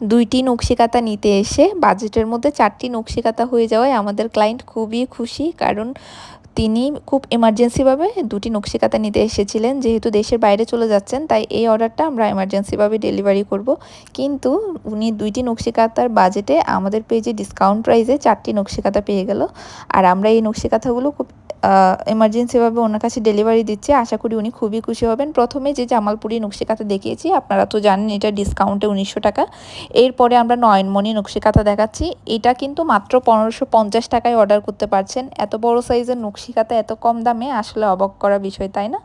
2টি নকশি কাঁথা নিতে এসে বাজেটের মধ্যে 4টি নকশি কাঁথা হয়ে যাওয়ায় আমাদের ক্লায়েন্ট খুবই খুশি। কারণ তিনি খুব এমার্জেন্সিভাবে 2টি নকশি কাঁথা নিতে এসেছিলেন। যেহেতু দেশের বাইরে চলে যাচ্ছেন, তাই এই অর্ডারটা আমরা এমার্জেন্সিভাবে ডেলিভারি করব। কিন্তু উনি 2টি নকশি কাঁথার বাজেটে আমাদের পেজে ডিসকাউন্ট প্রাইসে 4টি নকশি কাঁথা পেয়ে গেল। আর আমরা এই নকশি কাঁথাগুলো খুব এমার্জেন্সিভাবে ওনার কাছে ডেলিভারি দিচ্ছি। আশা করি উনি খুবই খুশি হবেন। প্রথমে যে জামালপুরি নকশি কাঁথা দেখিয়েছি, আপনারা তো জানেন এটা ডিসকাউন্টে 1900 টাকা। এরপরে আমরা নয়নমণি নকশি কাঁথা দেখাচ্ছি। এটা কিন্তু মাত্র 1550 টাকায় অর্ডার করতে পারছেন। এত বড় সাইজের নকশি কাঁথা এত কম দামে আসলে অবাক করা বিষয়, তাই না?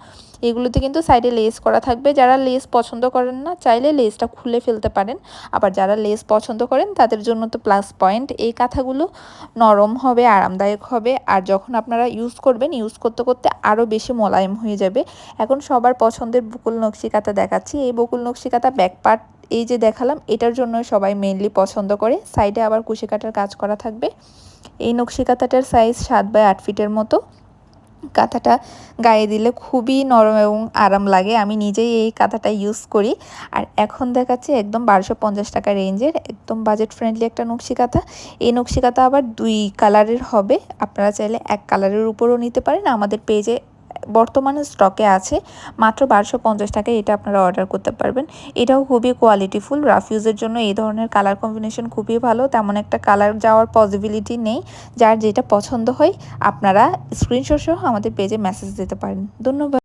এগুলোতে কিন্তু সাইডে লেস করা থাকবে। যারা লেস পছন্দ করেন না, চাইলে লেসটা খুলে ফেলতে পারেন। আবার যারা লেস পছন্দ করেন তাদের জন্য তো প্লাস পয়েন্ট। এই কাঁথাগুলো নরম হবে, আরামদায়ক হবে, আর যখন আপনারা ইউজ করবেন, ইউজ করতে করতে আরও বেশি মোলায়েম হয়ে যাবে। এখন সবার পছন্দের বকুল নকশি কাঁথা দেখাচ্ছি। এই বকুল নকশি কাঁথা ব্যাক পার্ট এই যে দেখালাম, এটার জন্য সবাই মেইনলি পছন্দ করে। সাইডে আবার কুশি কাটার কাজ করা থাকবে। এই নকশি কাঁথাটার সাইজ 7 বাই 8 ফিটের মতো। কাঁথাটা গায়ে দিলে খুবই নরম এবং আরাম লাগে। আমি নিজেই এই কাঁথাটা ইউজ করি। আর এখন দেখাচ্ছি একদম 1250 টাকা রেঞ্জের একদম বাজেট ফ্রেন্ডলি একটা নকশি কাঁথা। এই নকশি কাঁথা আবার 2 কালারের হবে। আপনারা চাইলে এক কালারের উপরও নিতে পারেন। আমাদের পেজে বর্তমানে স্টকে আছে। মাত্র 1250 টাকায় এটা আপনারা অর্ডার করতে পারবেন। এটাও খুবই কোয়ালিটিফুল। রাফ ইউজের জন্য এই ধরনের কালার কম্বিনেশন খুবই ভালো। তেমন একটা কালার যাওয়ার পসিবিলিটি নেই। যার যেটা পছন্দ হয় আপনারা স্ক্রিনশট সহ আমাদের পেজে মেসেজ দিতে পারেন। ধন্যবাদ।